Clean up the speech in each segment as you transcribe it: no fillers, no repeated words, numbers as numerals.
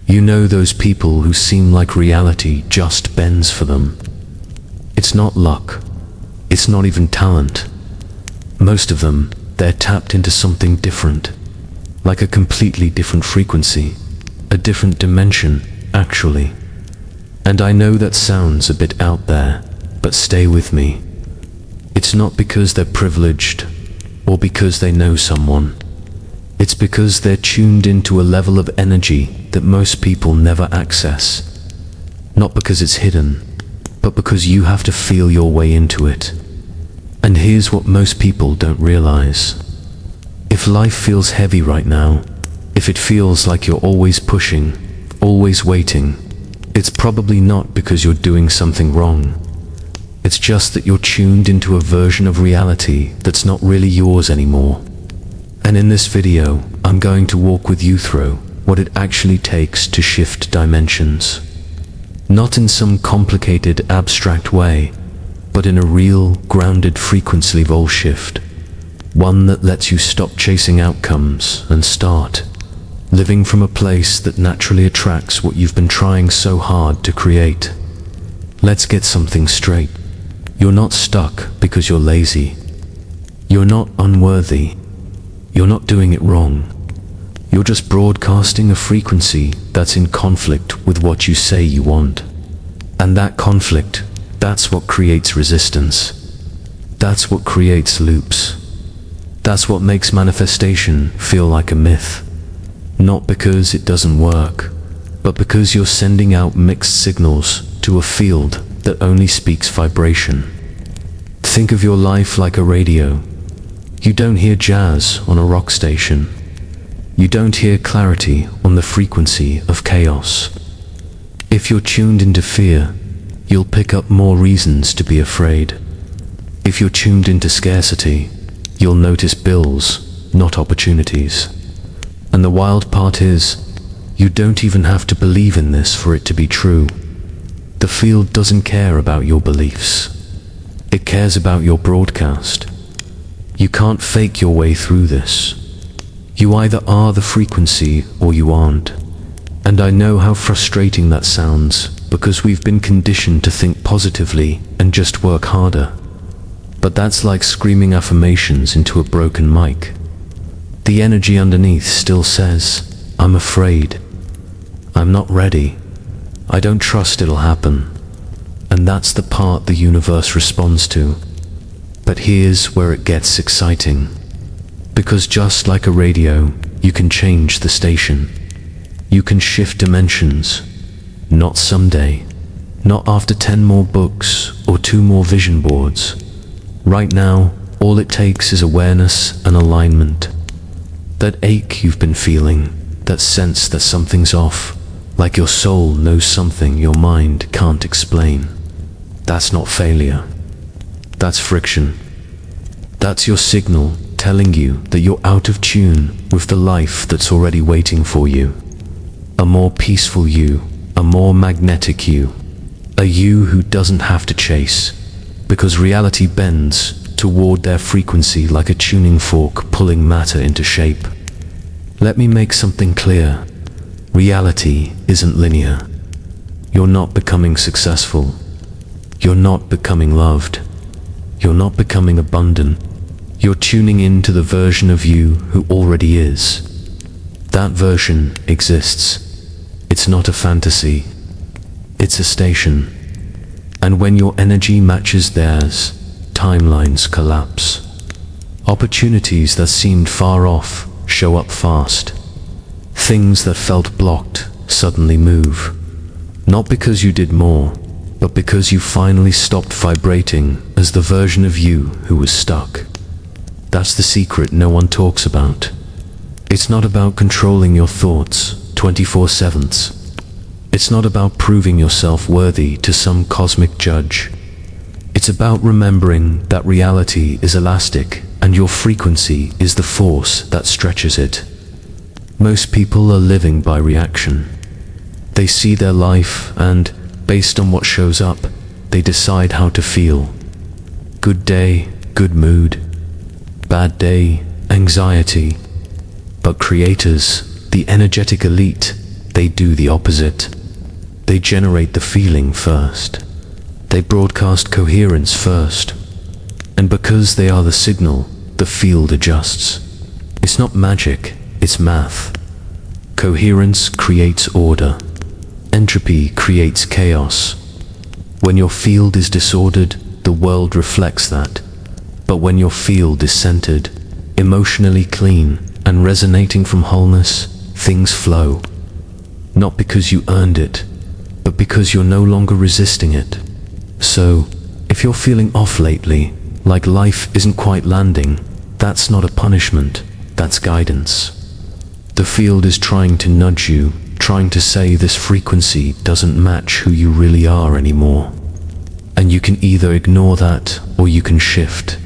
You know those people who seem like reality just bends for them. It's not luck. It's not even talent. Most of them, they're tapped into something different, like a completely different frequency, a different dimension, actually. And I know that sounds a bit out there, but stay with me. It's not because they're privileged, or because they know someone. It's because they're tuned into a level of energy that most people never access. Not because it's hidden, but because you have to feel your way into it. And here's what most people don't realize. If life feels heavy right now, if it feels like you're always pushing, always waiting, it's probably not because you're doing something wrong. It's just that you're tuned into a version of reality that's not really yours anymore. And in this video, I'm going to walk with you through what it actually takes to shift dimensions. Not in some complicated, abstract way, but in a real, grounded frequency level shift. One that lets you stop chasing outcomes and start living from a place that naturally attracts what you've been trying so hard to create. Let's get something straight. You're not stuck because you're lazy. You're not unworthy. You're not doing it wrong. You're just broadcasting a frequency that's in conflict with what you say you want. And that conflict, that's what creates resistance. That's what creates loops. That's what makes manifestation feel like a myth. Not because it doesn't work, but because you're sending out mixed signals to a field that only speaks vibration. Think of your life like a radio. You don't hear jazz on a rock station. You don't hear clarity on the frequency of chaos. If you're tuned into fear, you'll pick up more reasons to be afraid. If you're tuned into scarcity, you'll notice bills, not opportunities. And the wild part is, you don't even have to believe in this for it to be true. The field doesn't care about your beliefs. It cares about your broadcast. You can't fake your way through this. You either are the frequency or you aren't. And I know how frustrating that sounds, because we've been conditioned to think positively and just work harder. But that's like screaming affirmations into a broken mic. The energy underneath still says, I'm afraid. I'm not ready. I don't trust it'll happen. And that's the part the universe responds to. But here's where it gets exciting. Because just like a radio, you can change the station. You can shift dimensions. Not someday. Not after 10 more books or 2 more vision boards. Right now, all it takes is awareness and alignment. That ache you've been feeling, that sense that something's off, like your soul knows something your mind can't explain. That's not failure. That's friction. That's your signal telling you that you're out of tune with the life that's already waiting for you. A more peaceful you, a more magnetic you, a you who doesn't have to chase, because reality bends toward their frequency like a tuning fork pulling matter into shape. Let me make something clear. Reality isn't linear. You're not becoming successful. You're not becoming loved. You're not becoming abundant. You're tuning into the version of you who already is. That version exists. It's not a fantasy. It's a station. And when your energy matches theirs, timelines collapse. Opportunities that seemed far off show up fast. Things that felt blocked suddenly move. Not because you did more, but because you finally stopped vibrating as the version of you who was stuck. That's the secret no one talks about. It's not about controlling your thoughts 24/7. It's not about proving yourself worthy to some cosmic judge. It's about remembering that reality is elastic and your frequency is the force that stretches it. Most people are living by reaction. They see their life and, based on what shows up, they decide how to feel. Good day, good mood. Bad day, anxiety. But creators, the energetic elite, they do the opposite. They generate the feeling first. They broadcast coherence first. And because they are the signal, the field adjusts. It's not magic, it's math. Coherence creates order. Entropy creates chaos. When your field is disordered, the world reflects that. But when your field is centered, emotionally clean, and resonating from wholeness, things flow. Not because you earned it, but because you're no longer resisting it. So, if you're feeling off lately, like life isn't quite landing, that's not a punishment, that's guidance. The field is trying to nudge you, trying to say this frequency doesn't match who you really are anymore. And you can either ignore that, or you can shift.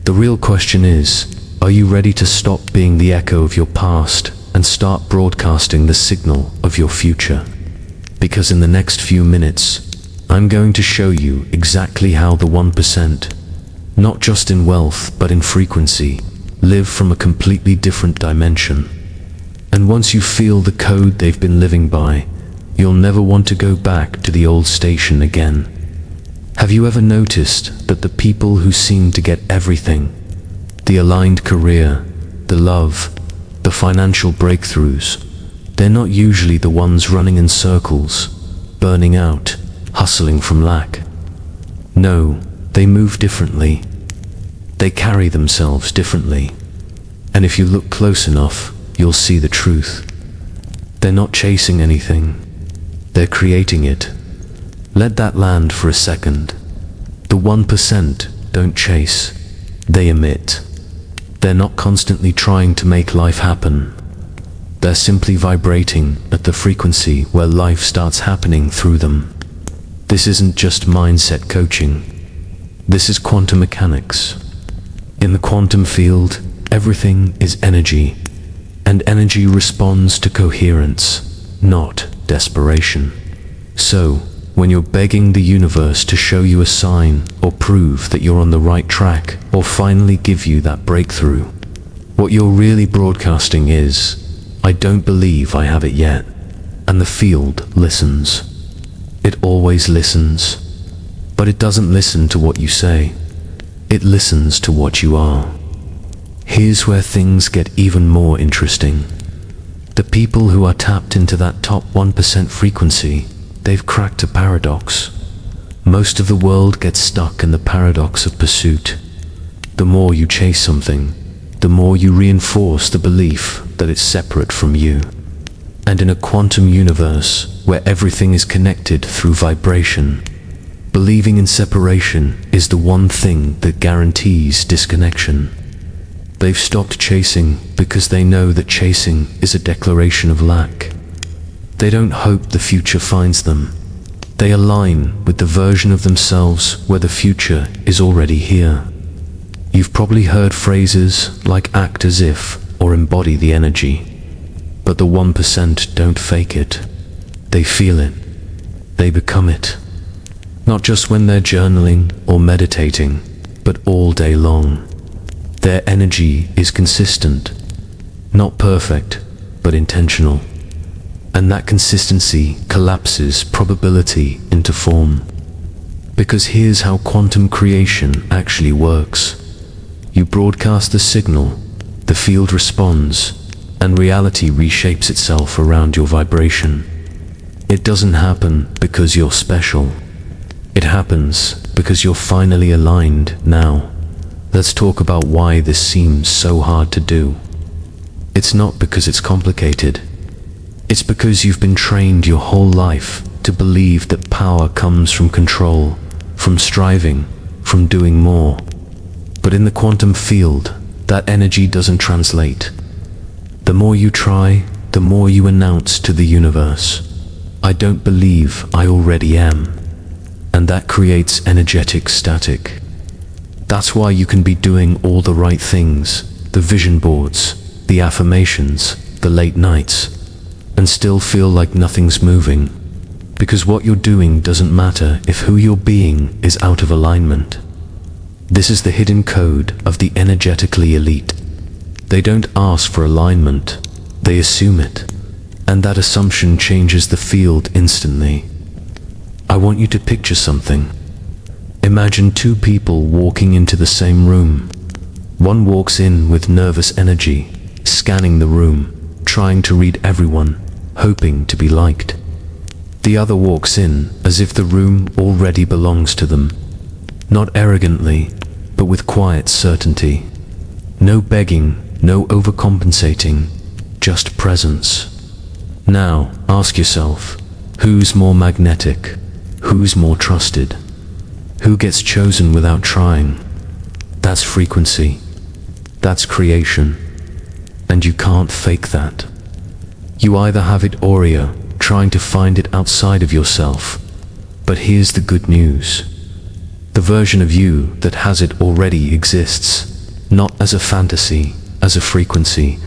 The real question is, are you ready to stop being the echo of your past and start broadcasting the signal of your future? Because in the next few minutes, I'm going to show you exactly how the 1%, not just in wealth but in frequency, live from a completely different dimension. And once you feel the code they've been living by, you'll never want to go back to the old station again. Have you ever noticed that the people who seem to get everything, the aligned career, the love, the financial breakthroughs, they're not usually the ones running in circles, burning out, hustling from lack. No, they move differently. They carry themselves differently. And if you look close enough, you'll see the truth. They're not chasing anything. They're creating it. Let that land for a second. The 1% don't chase. They emit. They're not constantly trying to make life happen. They're simply vibrating at the frequency where life starts happening through them. This isn't just mindset coaching. This is quantum mechanics. In the quantum field, everything is energy, and energy responds to coherence, not desperation. So, when you're begging the universe to show you a sign or prove that you're on the right track or finally give you that breakthrough, what you're really broadcasting is, I don't believe I have it yet. And the field listens. It always listens. But it doesn't listen to what you say. It listens to what you are. Here's where things get even more interesting. The people who are tapped into that top 1% frequency, they've cracked a paradox. Most of the world gets stuck in the paradox of pursuit. The more you chase something, the more you reinforce the belief that it's separate from you. And in a quantum universe where everything is connected through vibration, believing in separation is the one thing that guarantees disconnection. They've stopped chasing because they know that chasing is a declaration of lack. They don't hope the future finds them. They align with the version of themselves where the future is already here. You've probably heard phrases like act as if or embody the energy. But the 1% don't fake it. They feel it. They become it. Not just when they're journaling or meditating, but all day long. Their energy is consistent, not perfect, but intentional. And that consistency collapses probability into form. Because here's how quantum creation actually works. You broadcast the signal, the field responds, and reality reshapes itself around your vibration. It doesn't happen because you're special. It happens because you're finally aligned now. Let's talk about why this seems so hard to do. It's not because it's complicated. It's because you've been trained your whole life to believe that power comes from control, from striving, from doing more. But in the quantum field, that energy doesn't translate. The more you try, the more you announce to the universe, I don't believe I already am. And that creates energetic static. That's why you can be doing all the right things, the vision boards, the affirmations, the late nights, and still feel like nothing's moving. Because what you're doing doesn't matter if who you're being is out of alignment. This is the hidden code of the energetically elite. They don't ask for alignment, they assume it. And that assumption changes the field instantly. I want you to picture something. Imagine two people walking into the same room. One walks in with nervous energy, scanning the room, trying to read everyone, hoping to be liked. The other walks in as if the room already belongs to them. Not arrogantly, but with quiet certainty. No begging, no overcompensating, just presence. Now, ask yourself, who's more magnetic? Who's more trusted? Who gets chosen without trying? That's frequency. That's creation. And you can't fake that. You either have it or you're trying to find it outside of yourself. But here's the good news. The version of you that has it already exists, not as a fantasy, as a frequency.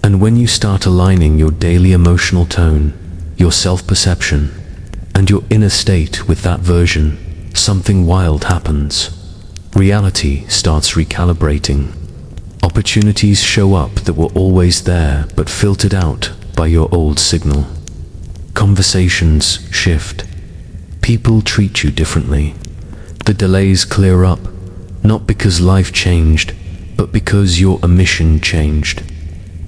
And when you start aligning your daily emotional tone, your self-perception, and your inner state with that version, something wild happens. Reality starts recalibrating. Opportunities show up that were always there but filtered out by your old signal. Conversations shift. People treat you differently. The delays clear up, not because life changed, but because your emission changed.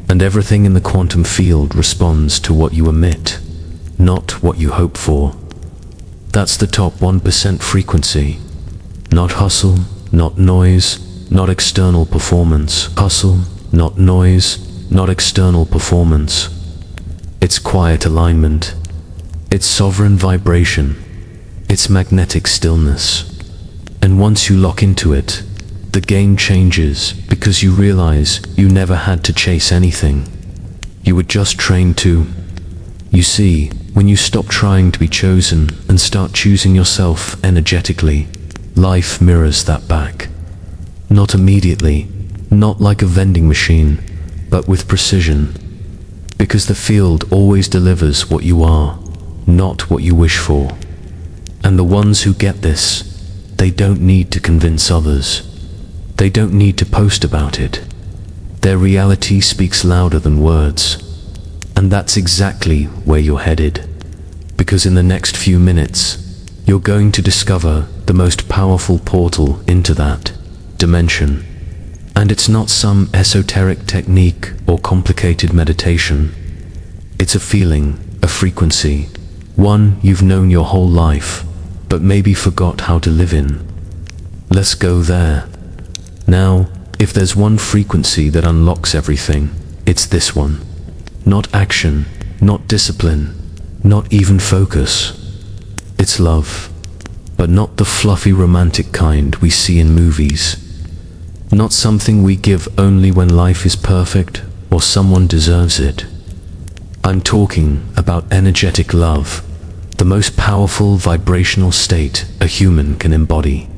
And everything in the quantum field responds to what you emit, not what you hope for. That's the top 1% frequency. Not hustle, not noise, not external performance. Hustle, not noise, not external performance. It's quiet alignment. It's sovereign vibration. It's magnetic stillness. And once you lock into it, the game changes because you realize you never had to chase anything. You were just trained to. You see, when you stop trying to be chosen and start choosing yourself energetically, life mirrors that back. Not immediately, not like a vending machine, but with precision. Because the field always delivers what you are, not what you wish for. And the ones who get this, they don't need to convince others. They don't need to post about it. Their reality speaks louder than words. And that's exactly where you're headed. Because in the next few minutes, you're going to discover the most powerful portal into that dimension. And it's not some esoteric technique or complicated meditation. It's a feeling, a frequency, one you've known your whole life, but maybe forgot how to live in. Let's go there. Now, if there's one frequency that unlocks everything, it's this one. Not action, not discipline, not even focus. It's love, but not the fluffy romantic kind we see in movies. Not something we give only when life is perfect or someone deserves it. I'm talking about energetic love, the most powerful vibrational state a human can embody.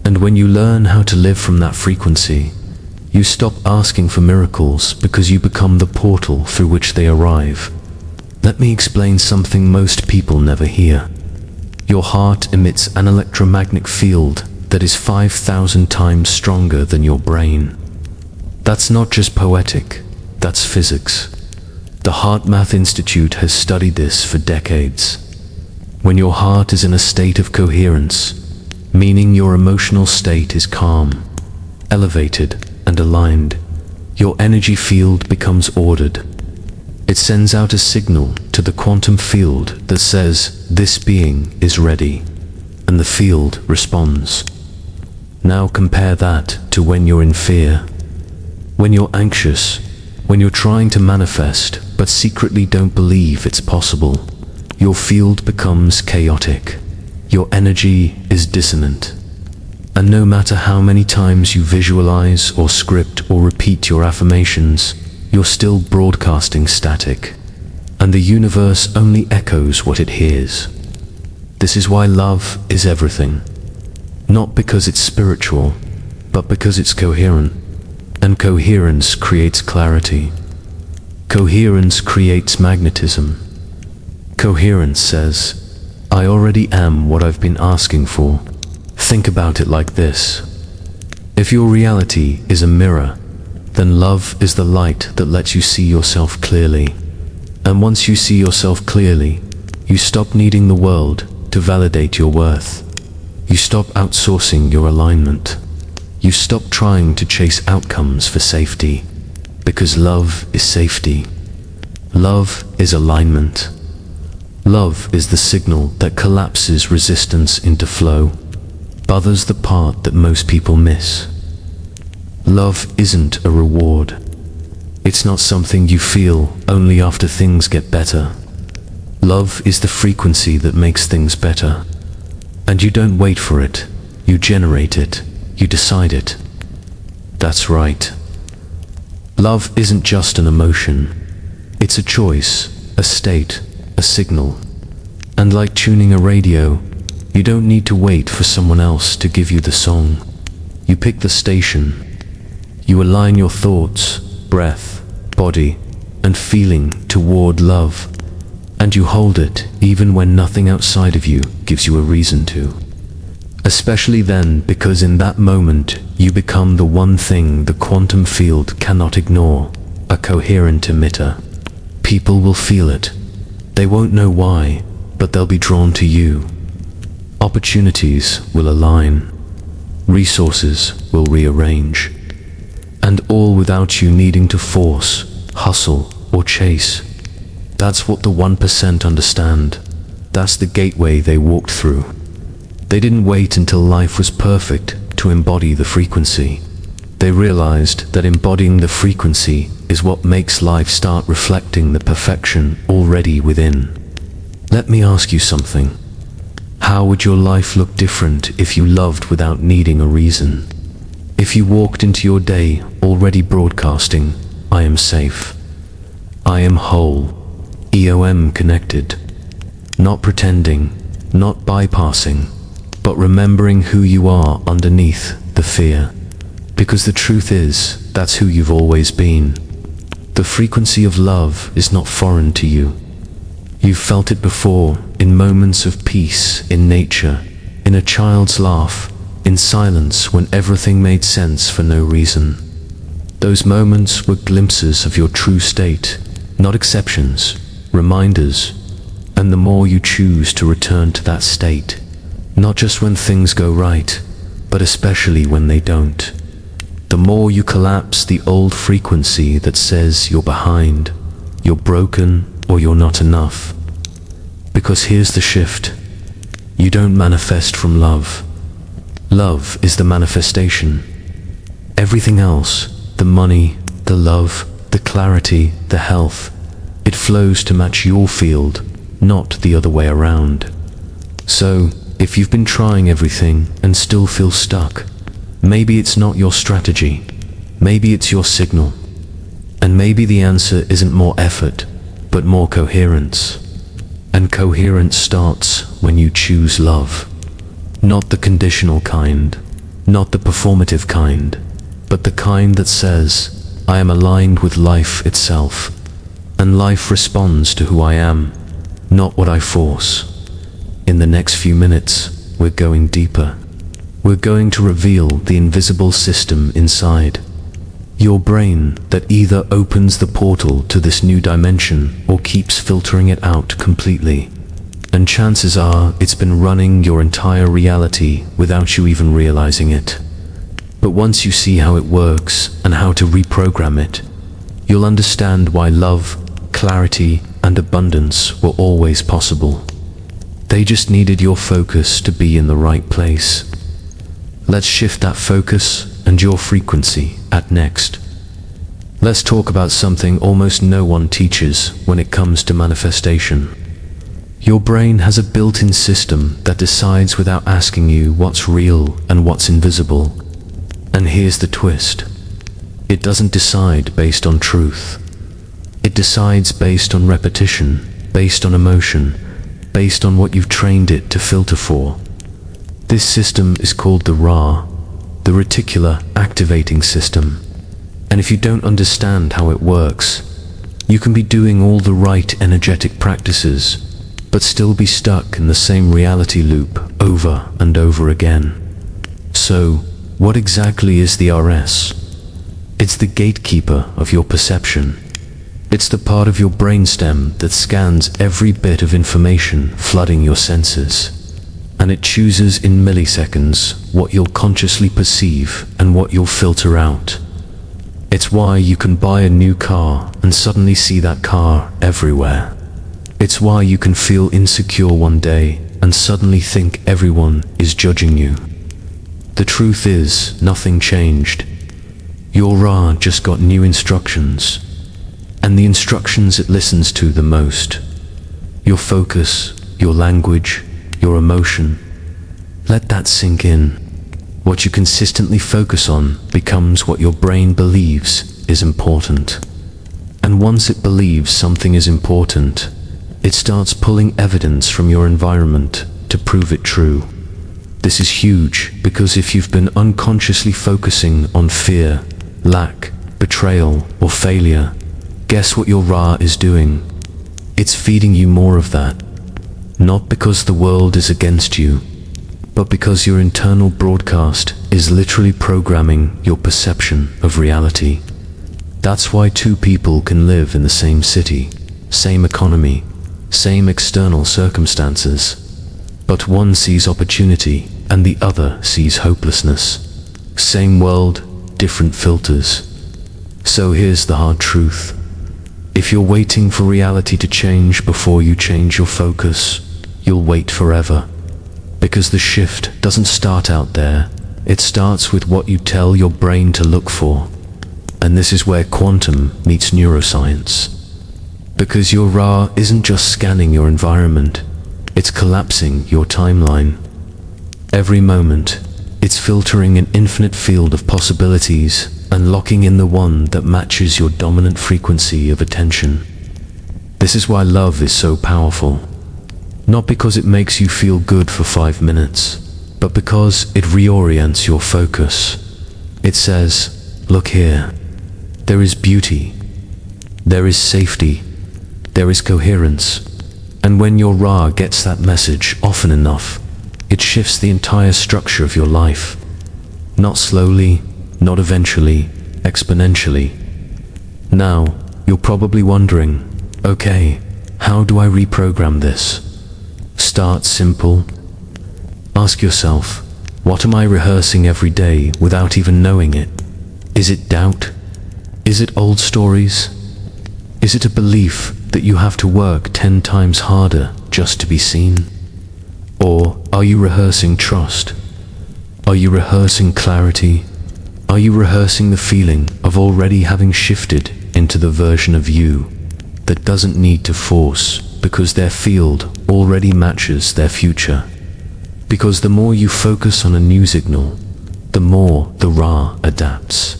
And when you learn how to live from that frequency, you stop asking for miracles because you become the portal through which they arrive. Let me explain something most people never hear. Your heart emits an electromagnetic field that is 5,000 times stronger than your brain. That's not just poetic, that's physics. The Heart Math Institute has studied this for decades. When your heart is in a state of coherence, meaning your emotional state is calm, elevated, and aligned, your energy field becomes ordered. It sends out a signal to the quantum field that says, this being is ready, and the field responds. Now compare that to when you're in fear, when you're anxious, when you're trying to manifest but secretly don't believe it's possible. Your field becomes chaotic. Your energy is dissonant. And no matter how many times you visualize or script or repeat your affirmations, you're still broadcasting static. And the universe only echoes what it hears. This is why love is everything. Not because it's spiritual, but because it's coherent. And coherence creates clarity. Coherence creates magnetism. Coherence says, I already am what I've been asking for. Think about it like this. If your reality is a mirror, then love is the light that lets you see yourself clearly. And once you see yourself clearly, you stop needing the world to validate your worth. You stop outsourcing your alignment. You stop trying to chase outcomes for safety, because love is safety. Love is alignment. Love is the signal that collapses resistance into flow. Bother's the part that most people miss. Love isn't a reward. It's not something you feel only after things get better. Love is the frequency that makes things better. And you don't wait for it. You generate it. You decide it. That's right. Love isn't just an emotion. It's a choice, a state, a signal. And like tuning a radio, you don't need to wait for someone else to give you the song. You pick the station. You align your thoughts, breath, body, and feeling toward love. And you hold it even when nothing outside of you gives you a reason to. Especially then, because in that moment, you become the one thing the quantum field cannot ignore, a coherent emitter. People will feel it. They won't know why, but they'll be drawn to you. Opportunities will align. Resources will rearrange. And all without you needing to force, hustle, or chase. That's what the 1% understand. That's the gateway they walked through. They didn't wait until life was perfect to embody the frequency. They realized that embodying the frequency is what makes life start reflecting the perfection already within. Let me ask you something. How would your life look different if you loved without needing a reason? If you walked into your day already broadcasting, I am safe. I am whole. EOM connected. Not pretending, not bypassing, but remembering who you are underneath the fear. Because the truth is, that's who you've always been. The frequency of love is not foreign to you. You've felt it before, in moments of peace, in nature, in a child's laugh, in silence when everything made sense for no reason. Those moments were glimpses of your true state, not exceptions, reminders. And the more you choose to return to that state, not just when things go right, but especially when they don't, the more you collapse the old frequency that says you're behind, you're broken, or you're not enough. Because here's the shift. You don't manifest from love. Love is the manifestation. Everything else, the money, the love, the clarity, the health, it flows to match your field, not the other way around. So, if you've been trying everything and still feel stuck, maybe it's not your strategy, maybe it's your signal. And maybe the answer isn't more effort, but more coherence. And coherence starts when you choose love. Not the conditional kind, not the performative kind, but the kind that says, I am aligned with life itself, and life responds to who I am, not what I force. In the next few minutes, we're going deeper. We're going to reveal the invisible system inside. Your brain that either opens the portal to this new dimension or keeps filtering it out completely. And chances are it's been running your entire reality without you even realizing it. But once you see how it works and how to reprogram it, you'll understand why love, clarity, and abundance were always possible. They just needed your focus to be in the right place. Let's shift that focus and your frequency at next. Let's talk about something almost no one teaches when it comes to manifestation. Your brain has a built-in system that decides without asking you what's real and what's invisible. And here's the twist. It doesn't decide based on truth. It decides based on repetition, based on emotion, based on what you've trained it to filter for. This system is called the RA, the reticular activating system. And if you don't understand how it works, you can be doing all the right energetic practices, but still be stuck in the same reality loop over and over again. So, what exactly is the RS? It's the gatekeeper of your perception. It's the part of your brainstem that scans every bit of information flooding your senses, and it chooses in milliseconds what you'll consciously perceive and what you'll filter out. It's why you can buy a new car and suddenly see that car everywhere. It's why you can feel insecure one day and suddenly think everyone is judging you. The truth is, nothing changed. Your Ra just got new instructions, and the instructions it listens to the most. Your focus, your language, your emotion. Let that sink in. What you consistently focus on becomes what your brain believes is important. And once it believes something is important, it starts pulling evidence from your environment to prove it true. This is huge because if you've been unconsciously focusing on fear, lack, betrayal, or failure, guess what your Ra is doing? It's feeding you more of that. Not because the world is against you, but because your internal broadcast is literally programming your perception of reality. That's why two people can live in the same city, same economy, same external circumstances, but one sees opportunity and the other sees hopelessness. Same world, different filters. So here's the hard truth. If you're waiting for reality to change before you change your focus, you'll wait forever. Because the shift doesn't start out there, it starts with what you tell your brain to look for. And this is where quantum meets neuroscience. Because your Ra isn't just scanning your environment, it's collapsing your timeline. Every moment, it's filtering an infinite field of possibilities and locking in the one that matches your dominant frequency of attention. This is why love is so powerful. Not because it makes you feel good for 5 minutes, but because it reorients your focus. It says, look here. There is beauty. There is safety. There is coherence. And when your Ra gets that message often enough, it shifts the entire structure of your life. Not slowly, not eventually, exponentially. Now, you're probably wondering, okay, how do I reprogram this? Start simple. Ask yourself, what am I rehearsing every day without even knowing it? Is it doubt? Is it old stories? Is it a belief that you have to work 10 times harder just to be seen? Or are you rehearsing trust? Are you rehearsing clarity? Are you rehearsing the feeling of already having shifted into the version of you that doesn't need to force because their field already matches their future? Because the more you focus on a new signal, the more the Ra adapts.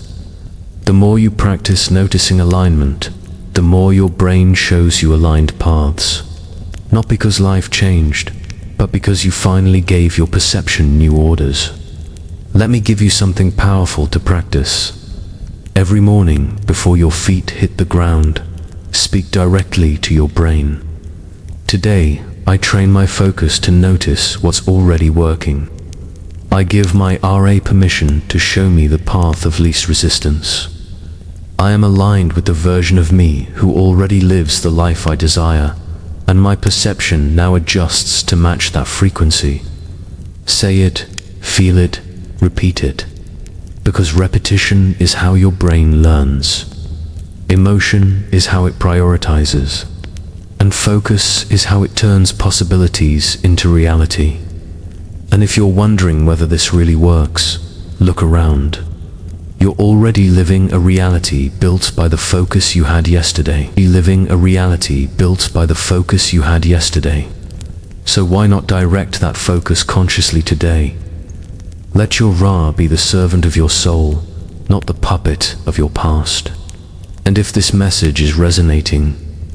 The more you practice noticing alignment, the more your brain shows you aligned paths. Not because life changed, but because you finally gave your perception new orders. Let me give you something powerful to practice. Every morning, before your feet hit the ground, speak directly to your brain. Today, I train my focus to notice what's already working. I give my RA permission to show me the path of least resistance. I am aligned with the version of me who already lives the life I desire, and my perception now adjusts to match that frequency. Say it, feel it, repeat it, because repetition is how your brain learns. Emotion is how it prioritizes, and focus is how it turns possibilities into reality. And if you're wondering whether this really works, look around. You're already living a reality built by the focus you had yesterday. Living a reality built by the focus you had yesterday. So why not direct that focus consciously today? Let your Ra be the servant of your soul, not the puppet of your past. And if this message is resonating,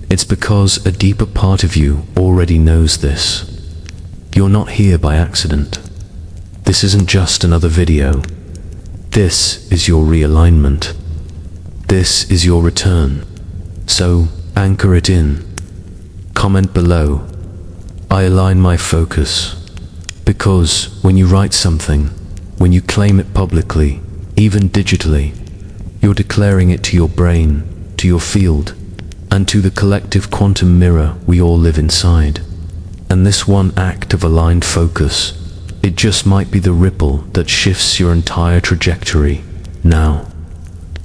it's because a deeper part of you already knows this. You're not here by accident. This isn't just another video. This is your realignment. This is your return. So, anchor it in. Comment below. I align my focus. Because when you write something, when you claim it publicly, even digitally, you're declaring it to your brain, to your field, and to the collective quantum mirror we all live inside. And this one act of aligned focus, it just might be the ripple that shifts your entire trajectory. Now,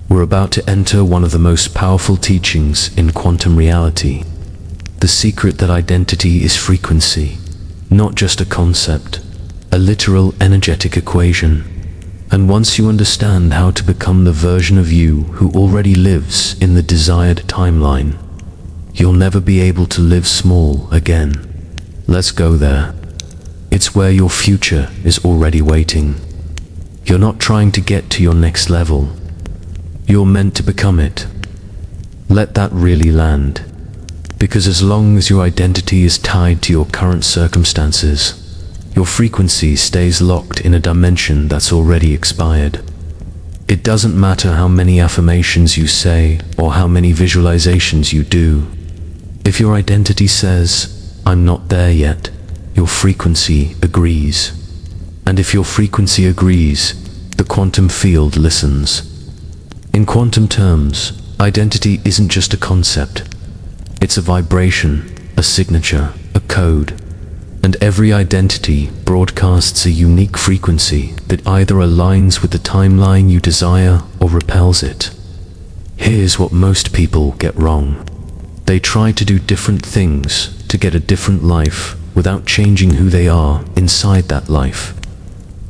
we're about to enter one of the most powerful teachings in quantum reality. The secret that identity is frequency, not just a concept, a literal energetic equation. And once you understand how to become the version of you who already lives in the desired timeline, you'll never be able to live small again. Let's go there. It's where your future is already waiting. You're not trying to get to your next level. You're meant to become it. Let that really land. Because as long as your identity is tied to your current circumstances, your frequency stays locked in a dimension that's already expired. It doesn't matter how many affirmations you say or how many visualizations you do. If your identity says, "I'm not there yet," your frequency agrees. And if your frequency agrees, the quantum field listens. In quantum terms, identity isn't just a concept. It's a vibration, a signature, a code. And every identity broadcasts a unique frequency that either aligns with the timeline you desire or repels it. Here's what most people get wrong. They try to do different things to get a different life without changing who they are inside that life.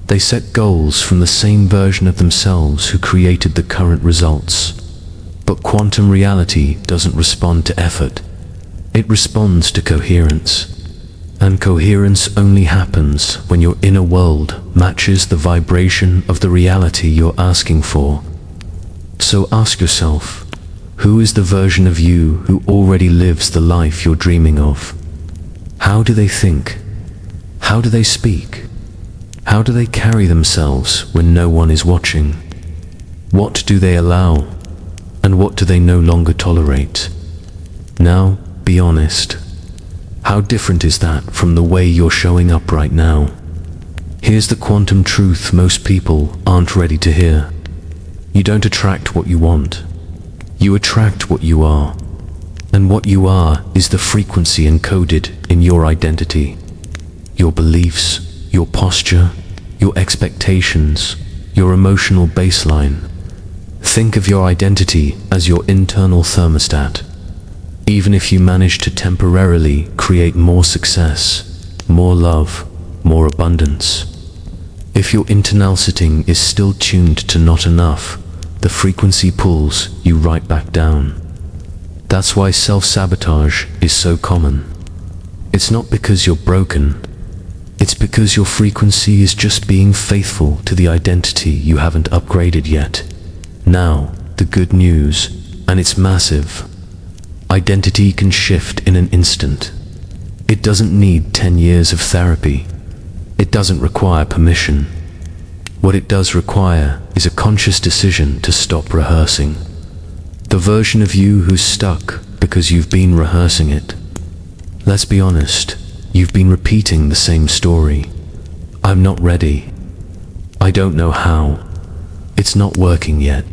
They set goals from the same version of themselves who created the current results. But quantum reality doesn't respond to effort. It responds to coherence. And coherence only happens when your inner world matches the vibration of the reality you're asking for. So ask yourself, who is the version of you who already lives the life you're dreaming of? How do they think? How do they speak? How do they carry themselves when no one is watching? What do they allow? And what do they no longer tolerate? Now, be honest. How different is that from the way you're showing up right now? Here's the quantum truth most people aren't ready to hear. You don't attract what you want. You attract what you are. And what you are is the frequency encoded in your identity. Your beliefs, your posture, your expectations, your emotional baseline. Think of your identity as your internal thermostat. Even if you manage to temporarily create more success, more love, more abundance, if your internal setting is still tuned to not enough, the frequency pulls you right back down. That's why self-sabotage is so common. It's not because you're broken. It's because your frequency is just being faithful to the identity you haven't upgraded yet. Now, the good news, and it's massive. Identity can shift in an instant. It doesn't need 10 years of therapy. It doesn't require permission. What it does require is a conscious decision to stop rehearsing. The version of you who's stuck because you've been rehearsing it. Let's be honest, you've been repeating the same story. I'm not ready. I don't know how. It's not working yet.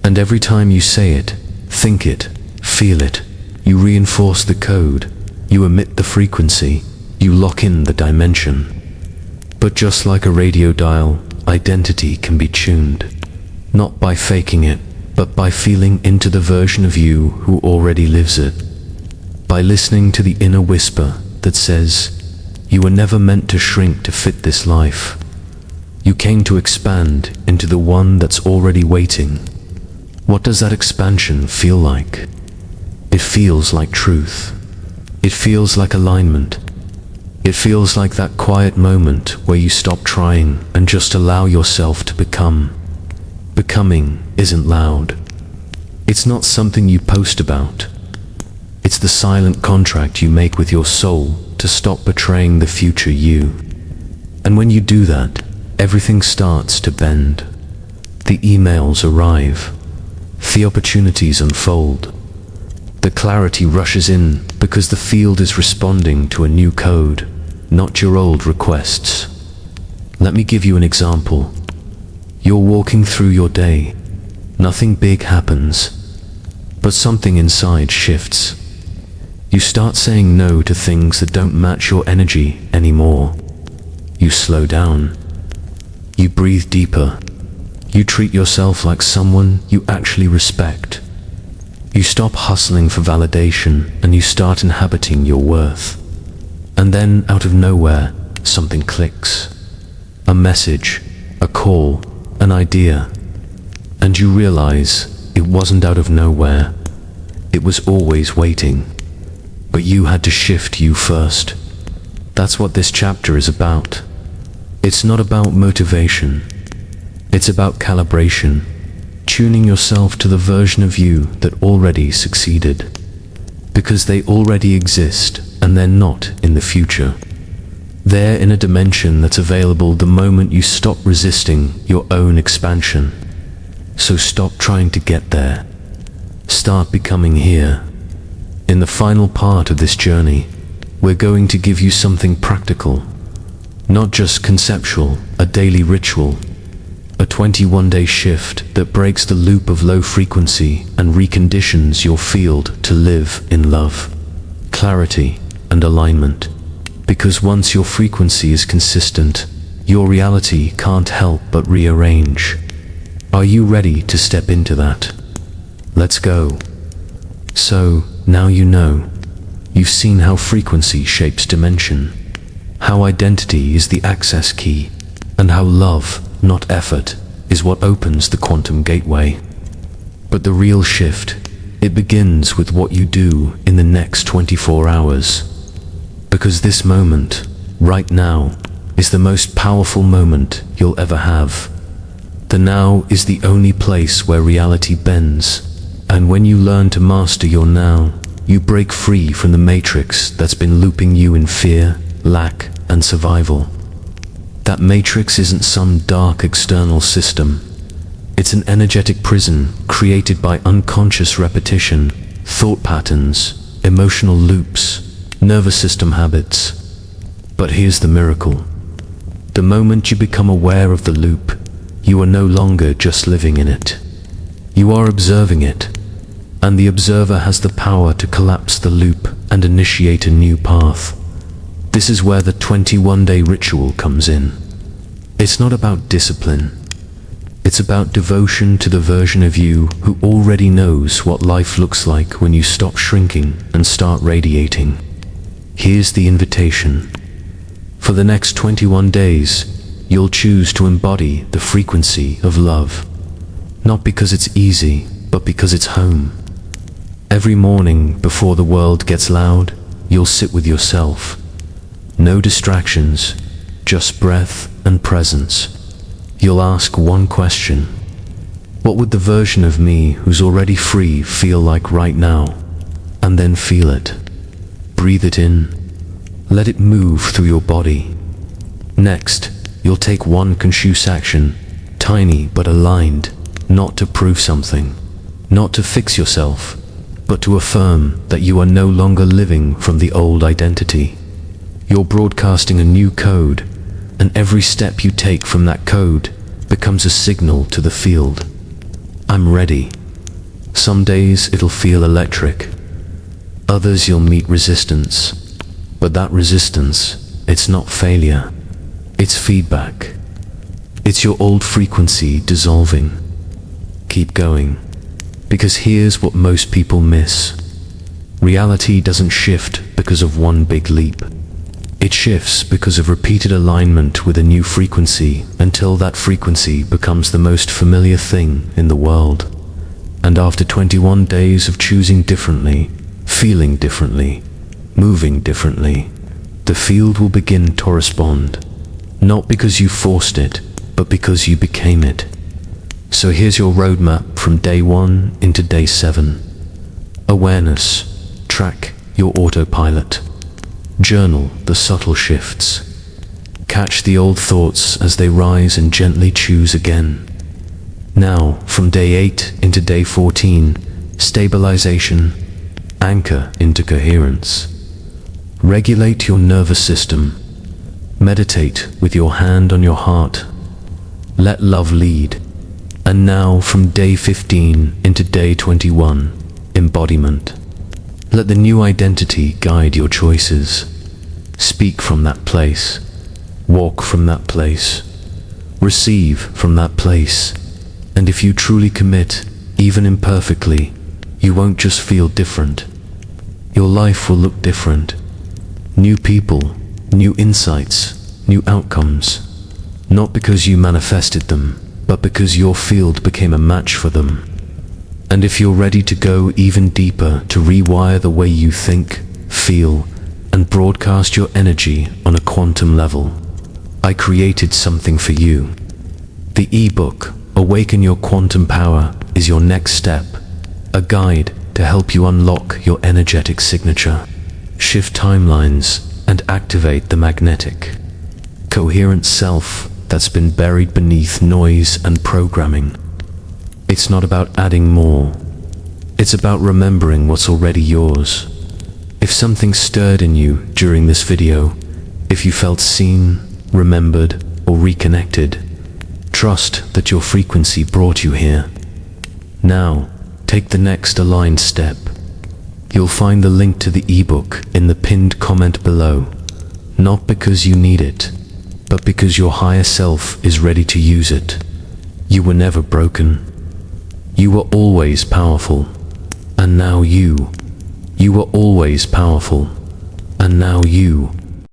And every time you say it, think it, feel it, you reinforce the code, you emit the frequency, you lock in the dimension. But just like a radio dial, identity can be tuned, not by faking it, but by feeling into the version of you who already lives it. By listening to the inner whisper that says, you were never meant to shrink to fit this life. You came to expand into the one that's already waiting. What does that expansion feel like? It feels like truth. It feels like alignment. It feels like that quiet moment where you stop trying and just allow yourself to become. Becoming isn't loud. It's not something you post about. It's the silent contract you make with your soul to stop betraying the future you. And when you do that, everything starts to bend. The emails arrive. The opportunities unfold. The clarity rushes in because the field is responding to a new code, not your old requests. Let me give you an example. You're walking through your day. Nothing big happens. But something inside shifts. You start saying no to things that don't match your energy anymore. You slow down. You breathe deeper. You treat yourself like someone you actually respect. You stop hustling for validation and you start inhabiting your worth. And then, out of nowhere, something clicks. A message, a call, an idea. And you realize it wasn't out of nowhere. It was always waiting. But you had to shift you first. That's what this chapter is about. It's not about motivation. It's about calibration, tuning yourself to the version of you that already succeeded. Because they already exist, and they're not in the future. They're in a dimension that's available the moment you stop resisting your own expansion. So stop trying to get there. Start becoming here. In the final part of this journey, we're going to give you something practical. Not just conceptual, a daily ritual. A 21-day shift that breaks the loop of low frequency and reconditions your field to live in love, clarity, and alignment. Because once your frequency is consistent, your reality can't help but rearrange. Are you ready to step into that? Let's go. So, now you know. You've seen how frequency shapes dimension, how identity is the access key, and how love, not effort, is what opens the quantum gateway. But the real shift, it begins with what you do in the next 24 hours. Because this moment, right now, is the most powerful moment you'll ever have. The now is the only place where reality bends. And when you learn to master your now, you break free from the matrix that's been looping you in fear, lack, and survival. That matrix isn't some dark external system. It's an energetic prison created by unconscious repetition, thought patterns, emotional loops, nervous system habits. But here's the miracle. The moment you become aware of the loop, you are no longer just living in it. You are observing it, and the observer has the power to collapse the loop and initiate a new path. This is where the 21-day ritual comes in. It's not about discipline. It's about devotion to the version of you who already knows what life looks like when you stop shrinking and start radiating. Here's the invitation. For the next 21 days, you'll choose to embody the frequency of love. Not because it's easy, but because it's home. Every morning before the world gets loud, you'll sit with yourself. No distractions, just breath and presence. You'll ask one question. What would the version of me who's already free feel like right now? And then feel it. Breathe it in. Let it move through your body. Next, you'll take one conscious action, tiny but aligned, not to prove something, not to fix yourself, but to affirm that you are no longer living from the old identity. You're broadcasting a new code, and every step you take from that code becomes a signal to the field. I'm ready. Some days it'll feel electric. Others you'll meet resistance. But that resistance, it's not failure. It's feedback. It's your old frequency dissolving. Keep going. Because here's what most people miss. Reality doesn't shift because of one big leap. It shifts because of repeated alignment with a new frequency until that frequency becomes the most familiar thing in the world. And after 21 days of choosing differently, feeling differently, moving differently, the field will begin to respond. Not because you forced it, but because you became it. So here's your roadmap from day 1 into day 7. Awareness. Track your autopilot. Journal the subtle shifts. Catch the old thoughts as they rise and gently choose again. Now, from day 8 into day 14, stabilization. Anchor into coherence. Regulate your nervous system. Meditate with your hand on your heart. Let love lead. And now, from day 15 into day 21, embodiment. Let the new identity guide your choices. Speak from that place. Walk from that place. Receive from that place. And if you truly commit, even imperfectly, you won't just feel different. Your life will look different. New people, new insights, new outcomes. Not because you manifested them, but because your field became a match for them. And if you're ready to go even deeper, to rewire the way you think, feel, and broadcast your energy on a quantum level, I created something for you. The ebook, Awaken Your Quantum Power, is your next step, a guide to help you unlock your energetic signature, shift timelines, and activate the magnetic, coherent self that's been buried beneath noise and programming. It's not about adding more. It's about remembering what's already yours. If something stirred in you during this video, if you felt seen, remembered, or reconnected, trust that your frequency brought you here. Now, take the next aligned step. You'll find the link to the ebook in the pinned comment below, not because you need it, but because your higher self is ready to use it. You were never broken. You were always powerful. And now you were always powerful. And now you